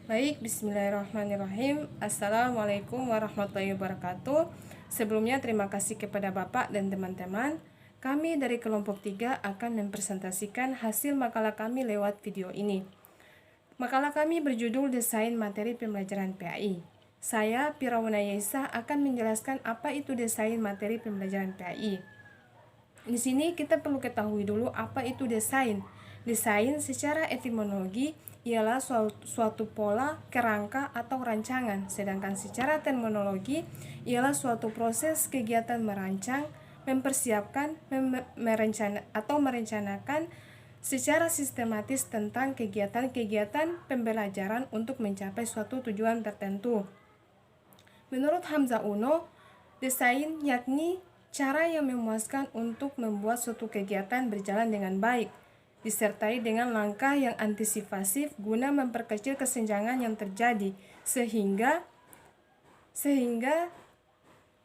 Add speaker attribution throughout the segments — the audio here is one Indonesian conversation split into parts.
Speaker 1: Baik, bismillahirrahmanirrahim. Assalamualaikum warahmatullahi wabarakatuh. Sebelumnya terima kasih kepada Bapak dan teman-teman. Kami dari kelompok 3 akan mempresentasikan hasil makalah kami lewat video ini. Makalah kami berjudul Desain Materi Pembelajaran PAI. Saya, Pirawana Yaisa, akan menjelaskan apa itu desain materi pembelajaran PAI. Di sini kita perlu ketahui dulu apa itu desain. Desain secara etimologi ialah suatu pola, kerangka, atau rancangan, sedangkan secara terminologi ialah suatu proses kegiatan merancang, mempersiapkan, merencanakan secara sistematis tentang kegiatan-kegiatan pembelajaran untuk mencapai suatu tujuan tertentu. Menurut Hamzah Uno, desain yakni cara yang memuaskan untuk membuat suatu kegiatan berjalan dengan baik, disertai dengan langkah yang antisipasif guna memperkecil kesenjangan yang terjadi, sehingga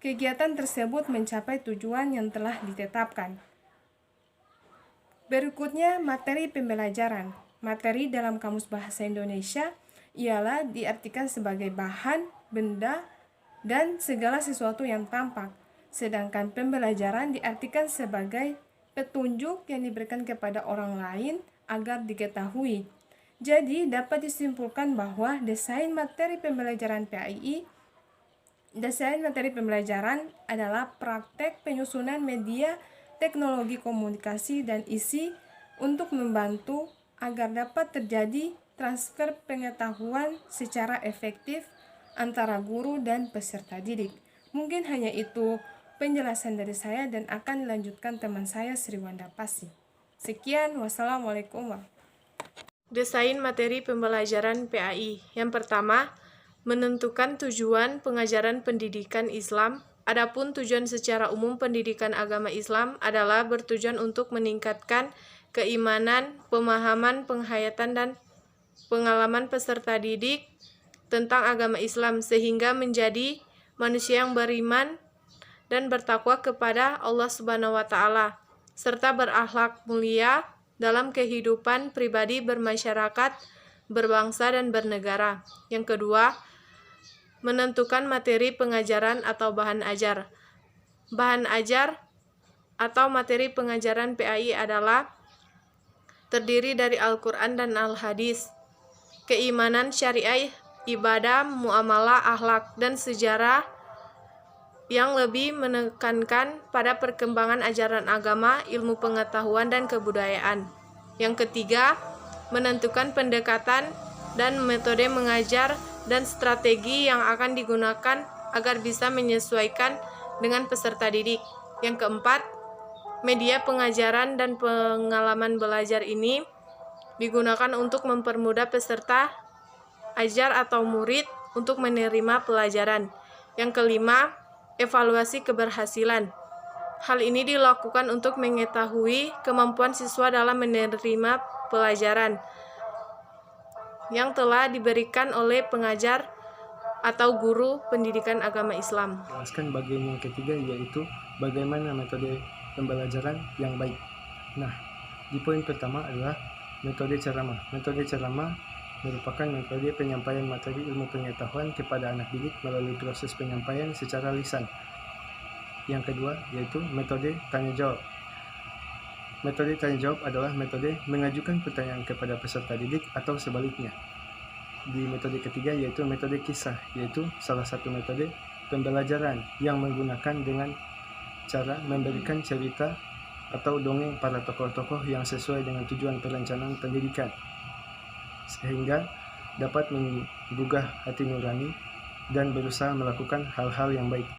Speaker 1: kegiatan tersebut mencapai tujuan yang telah ditetapkan. Berikutnya, materi pembelajaran. Materi dalam Kamus Bahasa Indonesia ialah diartikan sebagai bahan, benda, dan segala sesuatu yang tampak. Sedangkan pembelajaran diartikan sebagai petunjuk yang diberikan kepada orang lain agar diketahui. Jadi, dapat disimpulkan bahwa desain materi pembelajaran adalah praktek penyusunan media, teknologi komunikasi, dan isi untuk membantu agar dapat terjadi transfer pengetahuan secara efektif antara guru dan peserta didik. Mungkin hanya itu penjelasan dari saya dan akan dilanjutkan teman saya Sriwanda Pasi. Sekian, wassalamualaikum warahmatullahi.
Speaker 2: Desain materi pembelajaran PAI. Yang pertama, menentukan tujuan pengajaran pendidikan Islam. Adapun tujuan secara umum pendidikan agama Islam adalah bertujuan untuk meningkatkan keimanan, pemahaman, penghayatan, dan pengalaman peserta didik tentang agama Islam sehingga menjadi manusia yang beriman dan bertakwa kepada Allah Subhanahu wa Ta'ala, serta berakhlak mulia dalam kehidupan pribadi, bermasyarakat, berbangsa, dan bernegara. Yang kedua, menentukan materi pengajaran atau bahan ajar. Bahan ajar atau materi pengajaran PAI adalah terdiri dari Al-Quran dan Al-Hadis, keimanan syariah, ibadah, muamalah, akhlak, dan sejarah yang lebih menekankan pada perkembangan ajaran agama, ilmu pengetahuan, dan kebudayaan. Yang ketiga, menentukan pendekatan dan metode mengajar dan strategi yang akan digunakan agar bisa menyesuaikan dengan peserta didik. Yang keempat, media pengajaran dan pengalaman belajar ini digunakan untuk mempermudah peserta ajar atau murid untuk menerima pelajaran. Yang kelima, evaluasi keberhasilan. Hal ini dilakukan untuk mengetahui kemampuan siswa dalam menerima pelajaran yang telah diberikan oleh pengajar atau guru pendidikan agama Islam.
Speaker 3: Jelaskan bagian yang ketiga, yaitu bagaimana metode pembelajaran yang baik. Nah, di poin pertama adalah metode ceramah. Metode ceramah merupakan metode penyampaian materi ilmu pengetahuan kepada anak didik melalui proses penyampaian secara lisan. Yang kedua yaitu metode tanya jawab. Metode tanya jawab adalah metode mengajukan pertanyaan kepada peserta didik atau sebaliknya. Di metode ketiga yaitu metode kisah, yaitu salah satu metode pembelajaran yang menggunakan dengan cara memberikan cerita atau dongeng para tokoh-tokoh yang sesuai dengan tujuan perencanaan pendidikan, sehingga dapat menggugah hati nurani dan berusaha melakukan hal-hal yang baik.